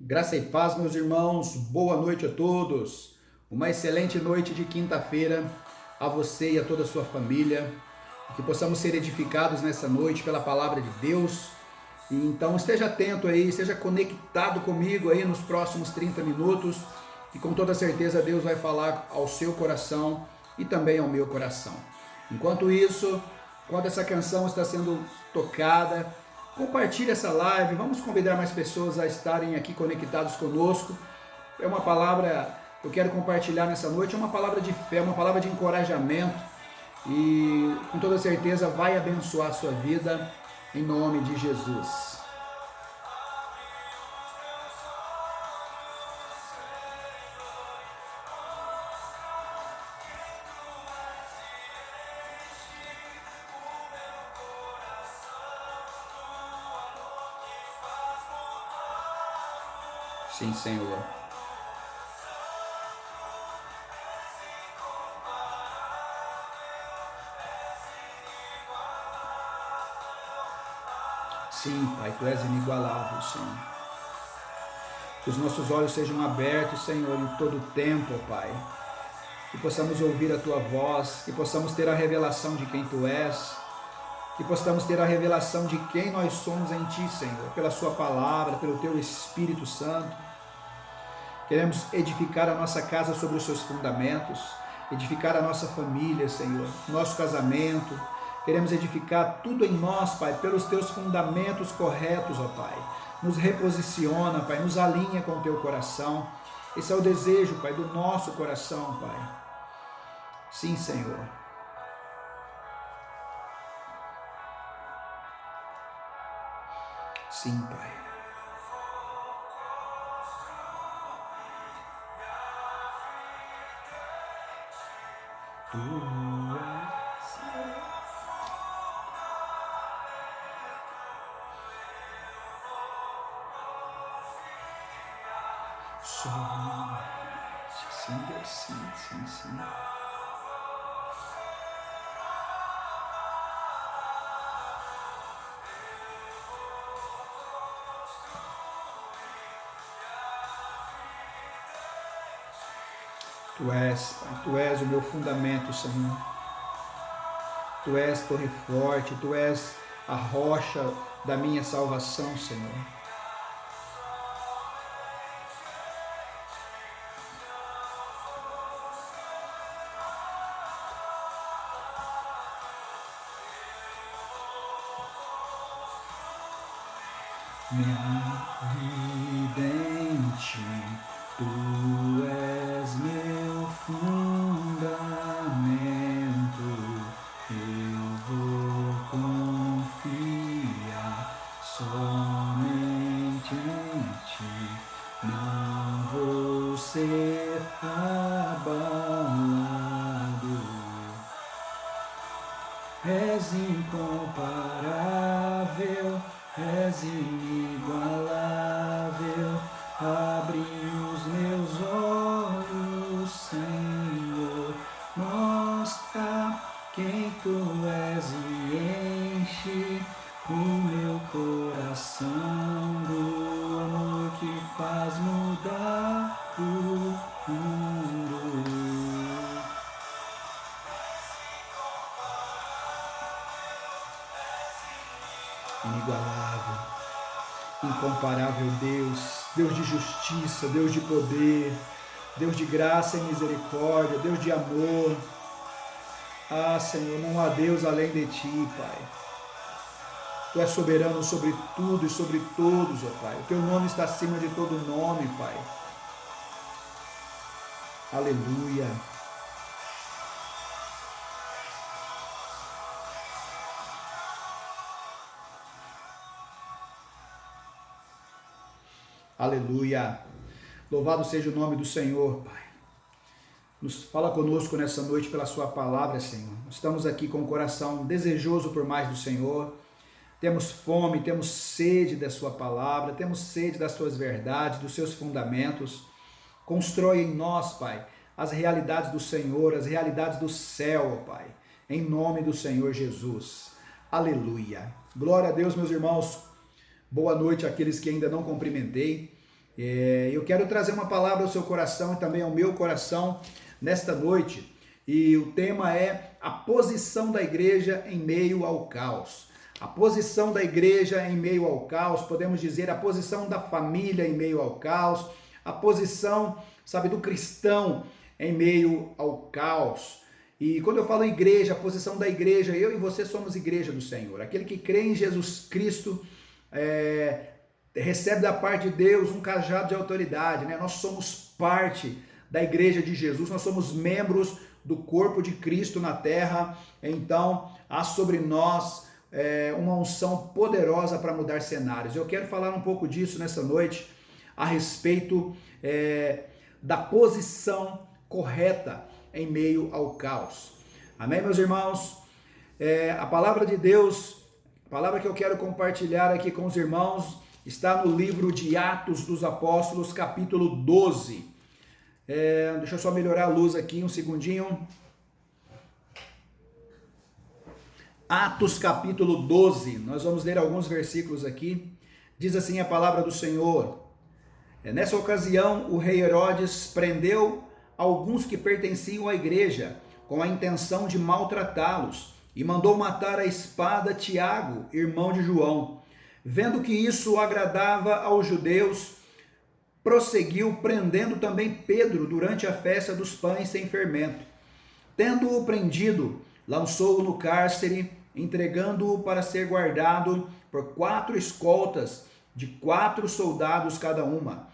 Graça e paz, meus irmãos, boa noite a todos. Uma excelente noite de quinta-feira a você e a toda a sua família. Que possamos ser edificados nessa noite pela palavra de Deus. E então esteja atento aí, esteja conectado comigo aí nos próximos 30 minutos. E com toda certeza Deus vai falar ao seu coração e também ao meu coração. Enquanto isso, quando essa canção está sendo tocada, compartilhe essa live, vamos convidar mais pessoas a estarem aqui conectados conosco. É uma palavra que eu quero compartilhar nessa noite, é uma palavra de fé, uma palavra de encorajamento e com toda certeza vai abençoar a sua vida em nome de Jesus. Sim, Senhor. Sim, Pai, Tu és inigualável, Senhor. Que os nossos olhos sejam abertos, Senhor, em todo o tempo, Pai. Que possamos ouvir a Tua voz, que possamos ter a revelação de quem Tu és, que possamos ter a revelação de quem nós somos em Ti, Senhor, pela Sua palavra, pelo Teu Espírito Santo. Queremos edificar a nossa casa sobre os Seus fundamentos, edificar a nossa família, Senhor, nosso casamento. Queremos edificar tudo em nós, Pai, pelos Teus fundamentos corretos, ó Pai. Nos reposiciona, Pai, nos alinha com o Teu coração. Esse é o desejo, Pai, do nosso coração, Pai. Sim, Senhor. Sim, Pai. Tu só. Sim, Deus, sim. Tu és, Pai, Tu és o meu fundamento, Senhor. Tu és torre forte, Tu és a rocha da minha salvação, Senhor. Minha vida em Ti, Tu és meu fundamento, eu vou confiar somente em Ti, não vou ser abalado. És incomparável, és inigualável, abre os meus olhos, Senhor, mostra quem Tu és e enche o meu coração do amor que faz mudar o mundo. Inigualável, incomparável Deus, Deus de justiça, Deus de poder, Deus de graça e misericórdia, Deus de amor. Ah, Senhor, não há Deus além de Ti, Pai. Tu és soberano sobre tudo e sobre todos, ó Pai. O Teu nome está acima de todo nome, Pai. Aleluia. Aleluia. Louvado seja o nome do Senhor, Pai. Fala conosco nessa noite pela Sua palavra, Senhor. Estamos aqui com o coração desejoso por mais do Senhor. Temos fome, temos sede da Sua palavra, temos sede das Suas verdades, dos Seus fundamentos. Constrói em nós, Pai, as realidades do Senhor, as realidades do céu, Pai. Em nome do Senhor Jesus. Aleluia. Glória a Deus, meus irmãos. Boa noite àqueles que ainda não cumprimentei. Eu quero trazer uma palavra ao seu coração e também ao meu coração nesta noite. E o tema é a posição da igreja em meio ao caos. A posição da igreja em meio ao caos, podemos dizer a posição da família em meio ao caos, a posição, do cristão em meio ao caos. E quando eu falo igreja, a posição da igreja, eu e você somos igreja do Senhor. Aquele que crê em Jesus Cristo recebe da parte de Deus um cajado de autoridade, né? Nós somos parte da igreja de Jesus, nós somos membros do corpo de Cristo na terra, então há sobre nós uma unção poderosa para mudar cenários. Eu quero falar um pouco disso nessa noite, a respeito da posição correta em meio ao caos. Amém, meus irmãos? A palavra de Deus, a palavra que eu quero compartilhar aqui com os irmãos, está no livro de Atos dos Apóstolos, capítulo 12. Deixa eu só melhorar a luz aqui um segundinho. Atos capítulo 12, nós vamos ler alguns versículos aqui. Diz assim a palavra do Senhor: nessa ocasião, o rei Herodes prendeu alguns que pertenciam à igreja, com a intenção de maltratá-los, e mandou matar à espada Tiago, irmão de João. Vendo que isso agradava aos judeus, prosseguiu prendendo também Pedro durante a festa dos pães sem fermento. Tendo-o prendido, lançou-o no cárcere, entregando-o para ser guardado por 4 escoltas, de 4 soldados cada uma.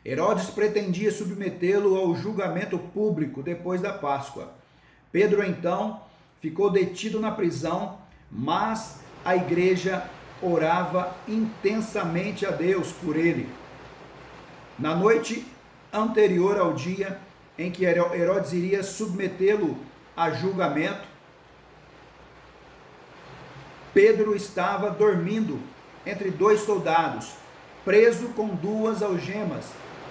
Herodes pretendia submetê-lo ao julgamento público depois da Páscoa. Pedro, então, ficou detido na prisão, mas a igreja orava intensamente a Deus por ele. Na noite anterior ao dia em que Herodes iria submetê-lo a julgamento, Pedro estava dormindo entre 2 soldados, preso com 2 algemas,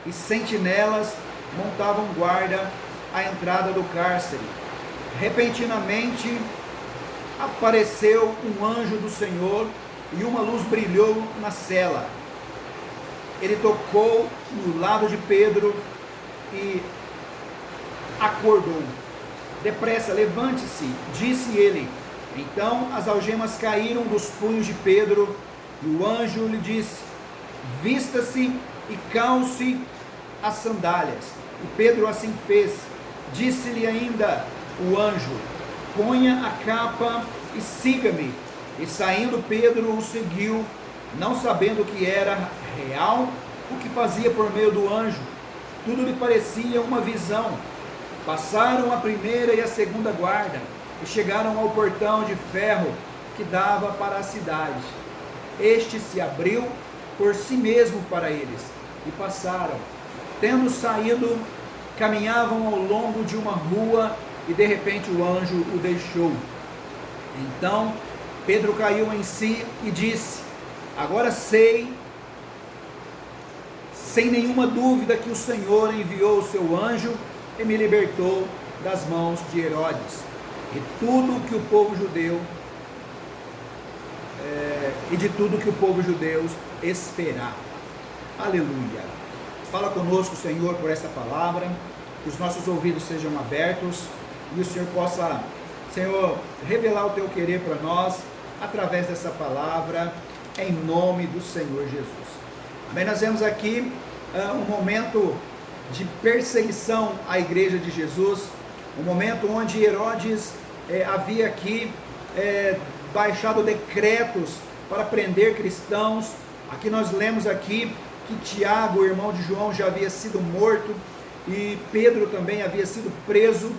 e sentinelas montavam guarda à entrada do cárcere. Repentinamente apareceu um anjo do Senhor e uma luz brilhou na cela. Ele tocou no lado de Pedro e acordou. Depressa, levante-se, disse ele. Então as algemas caíram dos punhos de Pedro e o anjo lhe disse: vista-se e calce as sandálias. E Pedro assim fez. Disse-lhe ainda o anjo: ponha a capa e siga-me. E saindo Pedro o seguiu, não sabendo que era real o que fazia por meio do anjo. Tudo lhe parecia uma visão. Passaram a primeira e a segunda guarda e chegaram ao portão de ferro que dava para a cidade. Este se abriu por si mesmo para eles e passaram. Tendo saído, caminhavam ao longo de uma rua e de repente o anjo o deixou. Então Pedro caiu em si e disse: agora sei, sem nenhuma dúvida, que o Senhor enviou o seu anjo e me libertou das mãos de Herodes e tudo que o povo judeu de tudo que o povo judeu esperava. Aleluia. Fala conosco, Senhor, por essa palavra, que os nossos ouvidos sejam abertos e o Senhor possa, Senhor, revelar o teu querer para nós através dessa palavra, em nome do Senhor Jesus. Amém? Nós vemos aqui um momento de perseguição à igreja de Jesus, um momento onde Herodes havia aqui baixado decretos para prender cristãos. Aqui nós lemos aqui que Tiago, o irmão de João, já havia sido morto e Pedro também havia sido preso,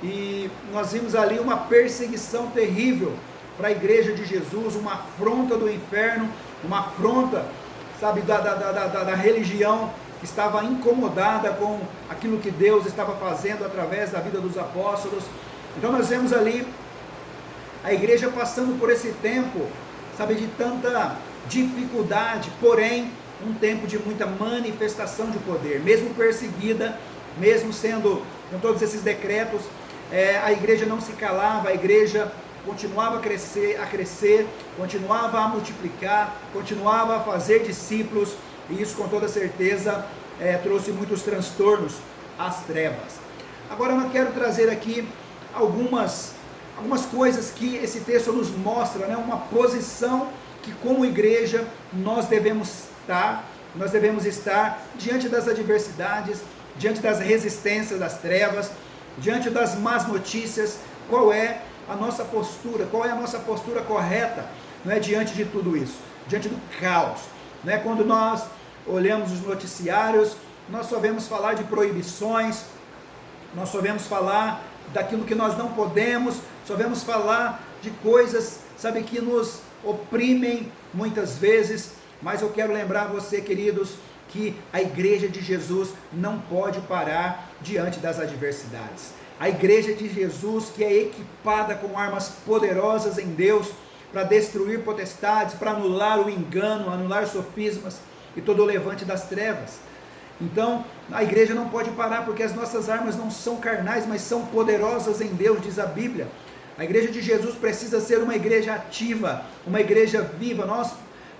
e nós vimos ali uma perseguição terrível para a igreja de Jesus, uma afronta do inferno, uma afronta, da religião que estava incomodada com aquilo que Deus estava fazendo através da vida dos apóstolos. Então nós vemos ali a igreja passando por esse tempo, de tanta dificuldade, porém um tempo de muita manifestação de poder, mesmo perseguida, mesmo sendo com todos esses decretos, a igreja não se calava, a igreja continuava a crescer, continuava a multiplicar, continuava a fazer discípulos, e isso com toda certeza trouxe muitos transtornos às trevas. Agora eu quero trazer aqui algumas coisas que esse texto nos mostra, né? Uma posição que como igreja nós devemos estar diante das adversidades, diante das resistências das trevas, diante das más notícias. Qual é a nossa postura? Qual é a nossa postura correta, não é, diante de tudo isso, diante do caos, né? Quando nós olhamos os noticiários, nós só vemos falar de proibições, nós só vemos falar daquilo que nós não podemos, só vemos falar de coisas, sabe, que nos oprimem muitas vezes. Mas eu quero lembrar você, queridos, que a igreja de Jesus não pode parar diante das adversidades. A igreja de Jesus, que é equipada com armas poderosas em Deus para destruir potestades, para anular o engano, anular sofismas e todo o levante das trevas. Então, a igreja não pode parar, porque as nossas armas não são carnais, mas são poderosas em Deus, diz a Bíblia. A igreja de Jesus precisa ser uma igreja ativa, uma igreja viva. Nós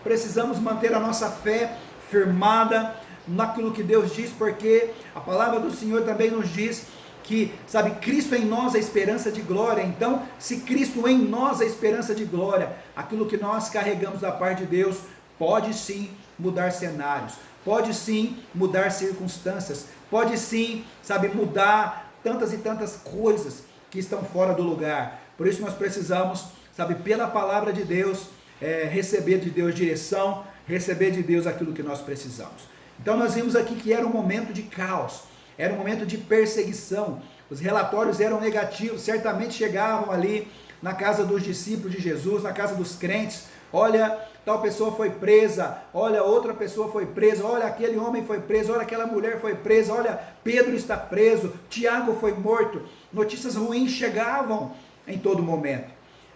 precisamos manter a nossa fé firmada naquilo que Deus diz, porque a palavra do Senhor também nos diz que, sabe, Cristo em nós é a esperança de glória. Então, se Cristo em nós é a esperança de glória, aquilo que nós carregamos da parte de Deus pode sim mudar cenários, pode sim mudar circunstâncias, pode sim, sabe, mudar tantas e tantas coisas que estão fora do lugar. Por isso nós precisamos, sabe, pela palavra de Deus, receber de Deus direção, receber de Deus aquilo que nós precisamos. Então nós vimos aqui que era um momento de caos, era um momento de perseguição, os relatórios eram negativos, certamente chegavam ali na casa dos discípulos de Jesus, na casa dos crentes: olha, tal pessoa foi presa, olha, outra pessoa foi presa, olha, aquele homem foi preso, olha, aquela mulher foi presa, olha, Pedro está preso, Tiago foi morto. Notícias ruins chegavam em todo momento,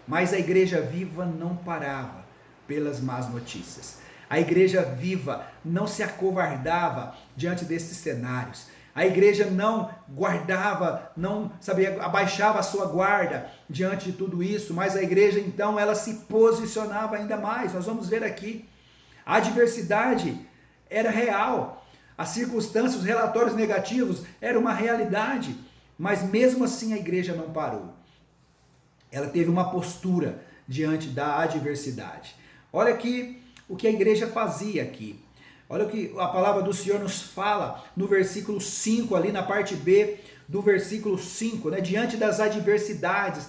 mas a igreja viva não parava pelas más notícias. A igreja viva não se acovardava diante desses cenários. A igreja não guardava, não, sabe, abaixava a sua guarda diante de tudo isso, mas a igreja então ela se posicionava ainda mais. Nós vamos ver aqui, a adversidade era real, as circunstâncias, os relatórios negativos eram uma realidade, mas mesmo assim a igreja não parou. Ela teve uma postura diante da adversidade. Olha aqui o que a igreja fazia aqui. Olha o que a palavra do Senhor nos fala no versículo 5, ali na parte B do versículo 5, né? Diante das adversidades,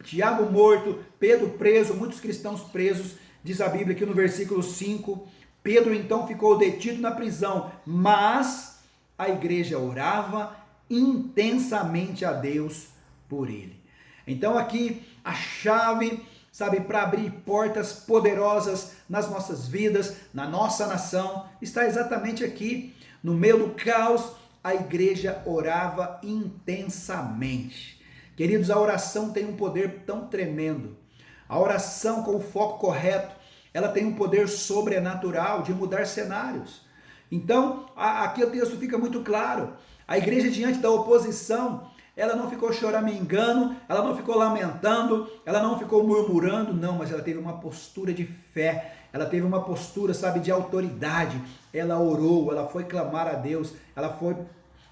Tiago morto, Pedro preso, muitos cristãos presos, diz a Bíblia aqui no versículo 5, Pedro então ficou detido na prisão, mas a igreja orava intensamente a Deus por ele. Então aqui a chave, sabe, para abrir portas poderosas nas nossas vidas, na nossa nação, está exatamente aqui. No meio do caos, a igreja orava intensamente. Queridos, a oração tem um poder tão tremendo. A oração com o foco correto, ela tem um poder sobrenatural de mudar cenários. Então, aqui o texto fica muito claro. A igreja, diante da oposição, ela não ficou choramingando, ela não ficou lamentando, ela não ficou murmurando, não, mas ela teve uma postura de fé, ela teve uma postura, sabe, de autoridade. Ela orou, ela foi clamar a Deus, ela foi,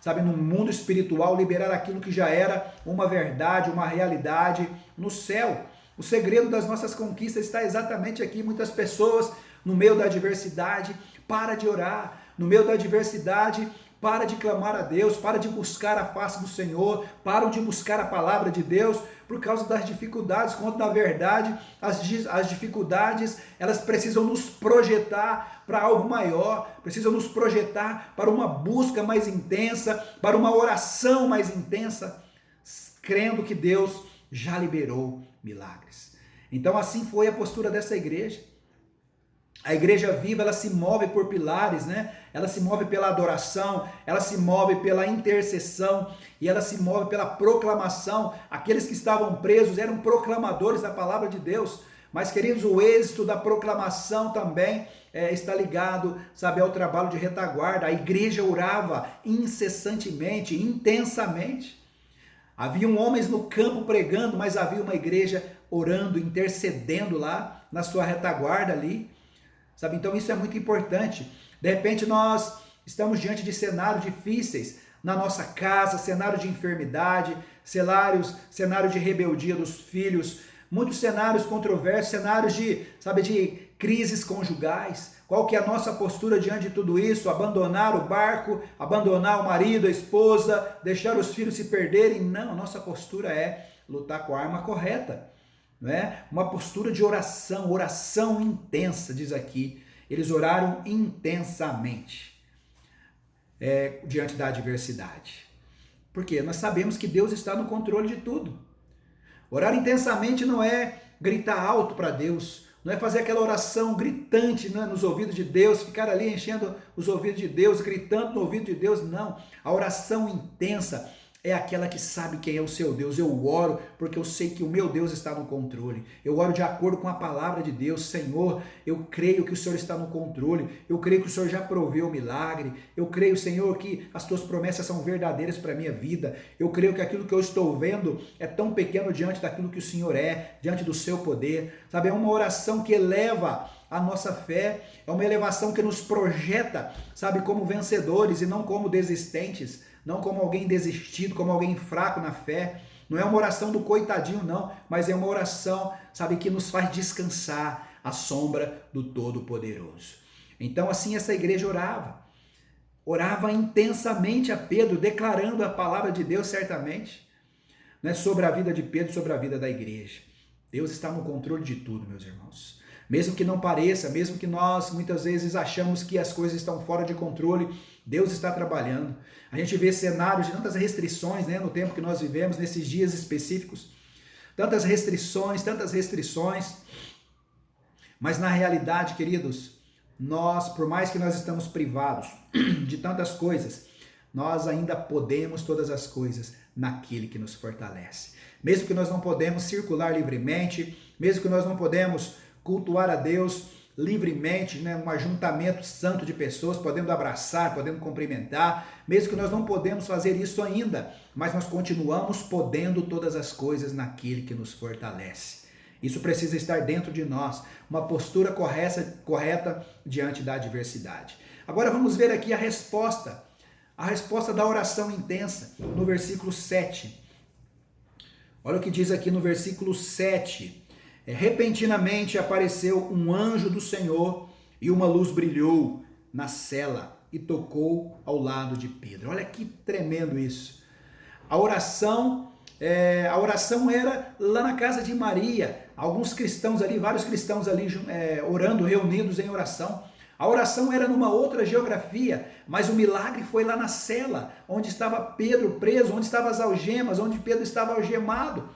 sabe, no mundo espiritual liberar aquilo que já era uma verdade, uma realidade no céu. O segredo das nossas conquistas está exatamente aqui. Muitas pessoas, no meio da adversidade, para de orar, no meio da adversidade, para de clamar a Deus, para de buscar a face do Senhor, param de buscar a palavra de Deus por causa das dificuldades, quando na verdade as dificuldades, elas precisam nos projetar para algo maior, precisam nos projetar para uma busca mais intensa, para uma oração mais intensa, crendo que Deus já liberou milagres. Então assim foi a postura dessa igreja. A igreja viva, ela se move por pilares, né? Ela se move pela adoração, ela se move pela intercessão e ela se move pela proclamação. Aqueles que estavam presos eram proclamadores da palavra de Deus. Mas, queridos, o êxito da proclamação também está ligado, sabe, ao trabalho de retaguarda. A igreja orava incessantemente, intensamente. Haviam homens no campo pregando, mas havia uma igreja orando, intercedendo lá na sua retaguarda ali. Sabe, então isso é muito importante. De repente nós estamos diante de cenários difíceis na nossa casa, cenário de enfermidade, cenário de rebeldia dos filhos, muitos cenários controversos, cenários de crises conjugais. Qual que é a nossa postura diante de tudo isso? Abandonar o barco, abandonar o marido, a esposa, deixar os filhos se perderem? Não, a nossa postura é lutar com a arma correta, não é? Uma postura de oração, oração intensa, diz aqui. Eles oraram intensamente diante da adversidade. Porque nós sabemos que Deus está no controle de tudo. Orar intensamente não é gritar alto para Deus, não é fazer aquela oração gritante, né, nos ouvidos de Deus, ficar ali enchendo os ouvidos de Deus, gritando no ouvido de Deus, não. A oração intensa é aquela que sabe quem é o seu Deus. Eu oro porque eu sei que o meu Deus está no controle. Eu oro de acordo com a palavra de Deus. Senhor, eu creio que o Senhor está no controle. Eu creio que o Senhor já proveu o milagre. Eu creio, Senhor, que as tuas promessas são verdadeiras para a minha vida. Eu creio que aquilo que eu estou vendo é tão pequeno diante daquilo que o Senhor é, diante do seu poder. Sabe, é uma oração que eleva a nossa fé, é uma elevação que nos projeta, sabe, como vencedores e não como desistentes, não como alguém desistido, como alguém fraco na fé. Não é uma oração do coitadinho, não, mas é uma oração, sabe, que nos faz descansar à sombra do Todo-Poderoso. Então, assim, essa igreja orava intensamente a Pedro, declarando a palavra de Deus certamente, né, sobre a vida de Pedro, sobre a vida da igreja. Deus está no controle de tudo, meus irmãos. Mesmo que não pareça, mesmo que nós muitas vezes achamos que as coisas estão fora de controle, Deus está trabalhando. A gente vê cenários de tantas restrições, né, no tempo que nós vivemos, nesses dias específicos. Tantas restrições, mas na realidade, queridos, nós, por mais que nós estamos privados de tantas coisas, nós ainda podemos todas as coisas naquele que nos fortalece. Mesmo que nós não podemos circular livremente, mesmo que nós não podemos cultuar a Deus livremente, né? Um ajuntamento santo de pessoas, podendo abraçar, podendo cumprimentar, mesmo que nós não podemos fazer isso ainda, mas nós continuamos podendo todas as coisas naquele que nos fortalece. Isso precisa estar dentro de nós, uma postura correta diante da adversidade. Agora vamos ver aqui a resposta da oração intensa, no versículo 7. Olha o que diz aqui no versículo 7. Repentinamente apareceu um anjo do Senhor e uma luz brilhou na cela e tocou ao lado de Pedro. Olha que tremendo isso. A oração era lá na casa de Maria. Alguns cristãos ali, vários cristãos ali orando, reunidos em oração. A oração era numa outra geografia, mas o milagre foi lá na cela, onde estava Pedro preso, onde estavam as algemas, onde Pedro estava algemado.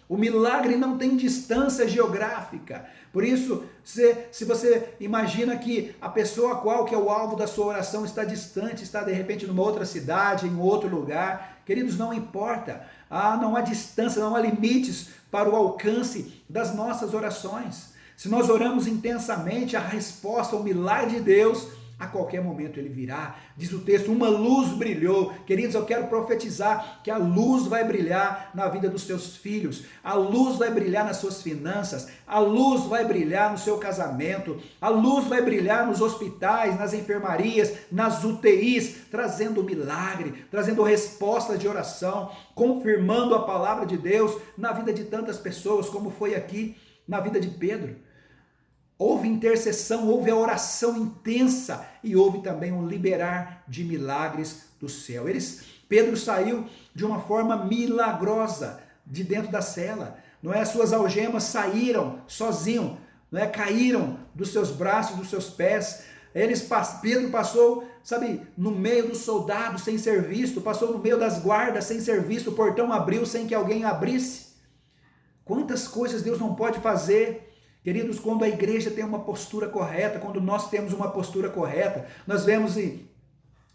O milagre não tem distância geográfica. Por isso, se você imagina que a pessoa qual que é o alvo da sua oração está distante, está de repente numa outra cidade, em outro lugar, queridos, não importa. Não há distância, não há limites para o alcance das nossas orações. Se nós oramos intensamente, a resposta, o milagre de Deus, a qualquer momento ele virá. Diz o texto, uma luz brilhou. Queridos, eu quero profetizar que a luz vai brilhar na vida dos seus filhos, a luz vai brilhar nas suas finanças, a luz vai brilhar no seu casamento, a luz vai brilhar nos hospitais, nas enfermarias, nas UTIs, trazendo milagre, trazendo resposta de oração, confirmando a palavra de Deus na vida de tantas pessoas, como foi aqui na vida de Pedro. Houve intercessão, houve a oração intensa e houve também um liberar de milagres do céu. Pedro saiu de uma forma milagrosa de dentro da cela. Não é? As suas algemas saíram sozinho, não é? Caíram dos seus braços, dos seus pés. Pedro passou, no meio dos soldados sem ser visto, passou no meio das guardas sem ser visto, o portão abriu sem que alguém abrisse. Quantas coisas Deus não pode fazer? Queridos, quando a igreja tem uma postura correta, quando nós temos uma postura correta, nós vemos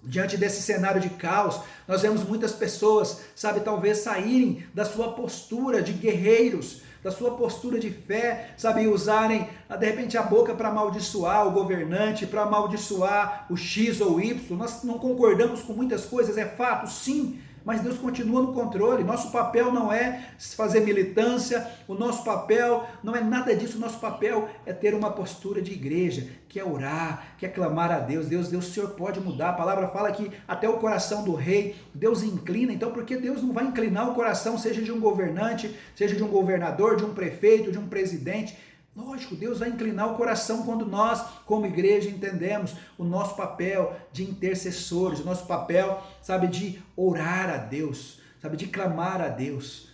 diante desse cenário de caos, nós vemos muitas pessoas, talvez saírem da sua postura de guerreiros, da sua postura de fé, usarem de repente a boca para amaldiçoar o governante, para amaldiçoar o X ou o Y. Nós não concordamos com muitas coisas, é fato, sim, mas Deus continua no controle. Nosso papel não é fazer militância, o nosso papel não é nada disso, o nosso papel é ter uma postura de igreja, que é orar, que é clamar a Deus. Deus, o Senhor pode mudar. A palavra fala que até o coração do rei, Deus inclina. Então, por que Deus não vai inclinar o coração, seja de um governante, seja de um governador, de um prefeito, de um presidente? Lógico, Deus vai inclinar o coração quando nós, como igreja, entendemos o nosso papel de intercessores, o nosso papel, sabe, de orar a Deus, sabe, de clamar a Deus.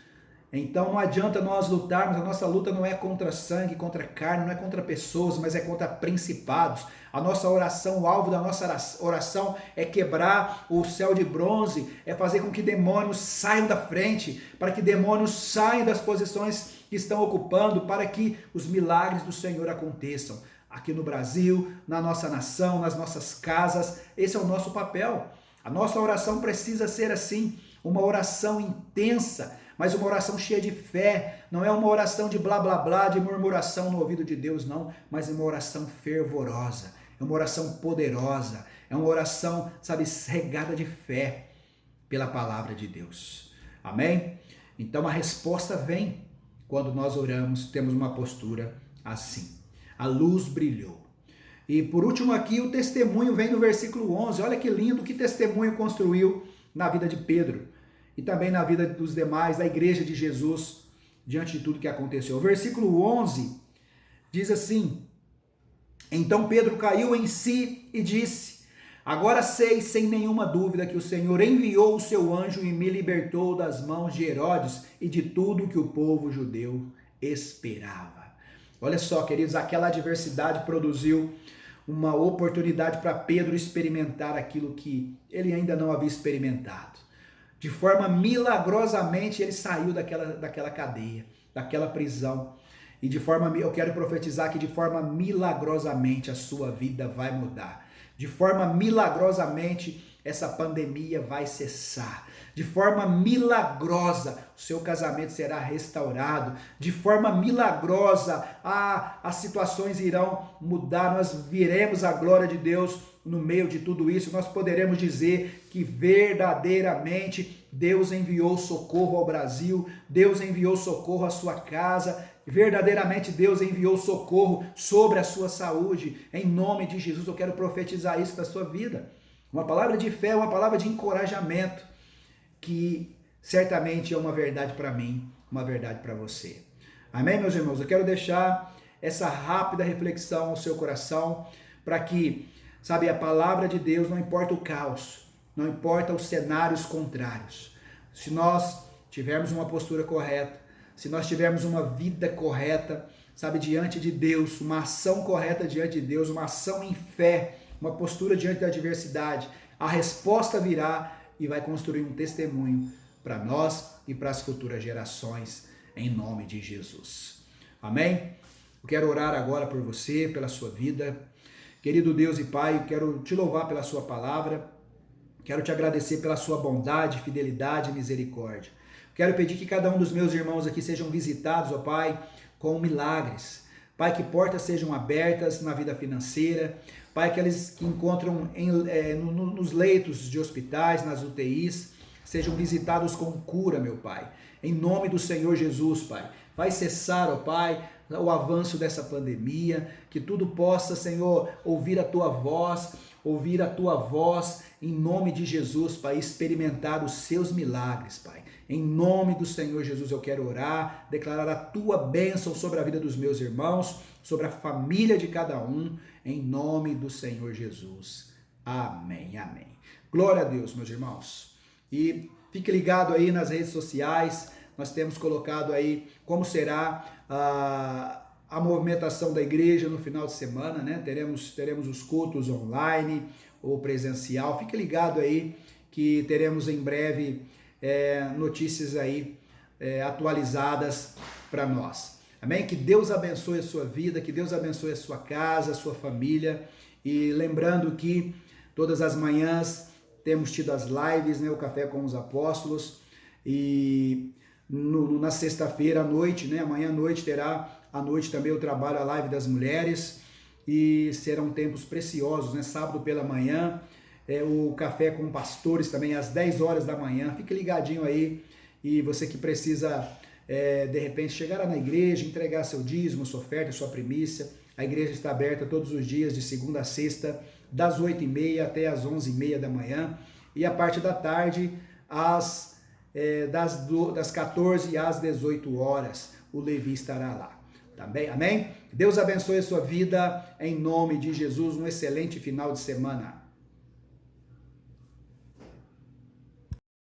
Então não adianta nós lutarmos, a nossa luta não é contra sangue, contra carne, não é contra pessoas, mas é contra principados. A nossa oração, o alvo da nossa oração é quebrar o céu de bronze, é fazer com que demônios saiam da frente, para que demônios saiam das posições que estão ocupando, para que os milagres do Senhor aconteçam. Aqui no Brasil, na nossa nação, nas nossas casas, esse é o nosso papel. A nossa oração precisa ser assim, uma oração intensa, mas uma oração cheia de fé, não é uma oração de blá blá blá, de murmuração no ouvido de Deus, não, mas uma oração fervorosa, é uma oração poderosa, é uma oração, sabe, regada de fé pela palavra de Deus. Amém? Então a resposta vem quando nós oramos, temos uma postura assim. A luz brilhou. E por último aqui, o testemunho vem no versículo 11. Olha que lindo, que testemunho construiu na vida de Pedro e também na vida dos demais, da igreja de Jesus, diante de tudo que aconteceu. O versículo 11 diz assim: então Pedro caiu em si e disse: agora sei sem nenhuma dúvida que o Senhor enviou o seu anjo e me libertou das mãos de Herodes e de tudo que o povo judeu esperava. Olha só, queridos, aquela adversidade produziu uma oportunidade para Pedro experimentar aquilo que ele ainda não havia experimentado. De forma milagrosamente ele saiu daquela cadeia, daquela prisão. E eu quero profetizar que de forma milagrosamente a sua vida vai mudar. De forma milagrosamente essa pandemia vai cessar. De forma milagrosa o seu casamento será restaurado. De forma milagrosa as situações irão mudar. Nós veremos a glória de Deus no meio de tudo isso. Nós poderemos dizer que verdadeiramente Deus enviou socorro ao Brasil. Deus enviou socorro à sua casa. Verdadeiramente Deus enviou socorro sobre a sua saúde. Em nome de Jesus eu quero profetizar isso na sua vida. Uma palavra de fé, uma palavra de encorajamento, que certamente é uma verdade para mim, uma verdade para você. Amém, meus irmãos? Eu quero deixar essa rápida reflexão ao seu coração, para que, sabe, a palavra de Deus, não importa o caos, não importa os cenários contrários, se nós tivermos uma postura correta, se nós tivermos uma vida correta, sabe, diante de Deus, uma ação correta diante de Deus, uma ação em fé, uma postura diante da adversidade, a resposta virá e vai construir um testemunho para nós e para as futuras gerações, em nome de Jesus. Amém? Eu quero orar agora por você, pela sua vida. Querido Deus e Pai, eu quero te louvar pela sua palavra, quero te agradecer pela sua bondade, fidelidade e misericórdia. Quero pedir que cada um dos meus irmãos aqui sejam visitados, ó Pai, com milagres. Pai, que portas sejam abertas na vida financeira. Pai, que eles que encontram nos leitos de hospitais, nas UTIs, sejam visitados com cura, meu Pai. Em nome do Senhor Jesus, Pai. Vai cessar, ó Pai, o avanço dessa pandemia, que tudo possa, Senhor, ouvir a Tua voz, em nome de Jesus, Pai, experimentar os Seus milagres, Pai. Em nome do Senhor Jesus eu quero orar, declarar a Tua bênção sobre a vida dos meus irmãos, sobre a família de cada um, em nome do Senhor Jesus. Amém, amém. Glória a Deus, meus irmãos. E fique ligado aí nas redes sociais, nós temos colocado aí como será a movimentação da igreja no final de semana, né? Teremos os cultos online ou presencial. Fique ligado aí que teremos em breve notícias aí atualizadas para nós. Amém? Que Deus abençoe a sua vida, que Deus abençoe a sua casa, a sua família. E lembrando que todas as manhãs temos tido as lives, né? O Café com os Apóstolos. E na sexta-feira à noite, né? Amanhã à noite terá à noite também o trabalho, a live das mulheres. E serão tempos preciosos, né? Sábado pela manhã, o Café com Pastores também às 10 horas da manhã. Fique ligadinho aí. E você que precisa, de repente, chegar lá na igreja, entregar seu dízimo, sua oferta, sua primícia. A igreja está aberta todos os dias, de segunda a sexta, das 8h30 até as 11h30 da manhã. E a parte da tarde, das 14 às 18 horas, o Levi estará lá. Também, amém? Deus abençoe a sua vida, em nome de Jesus. Um excelente final de semana.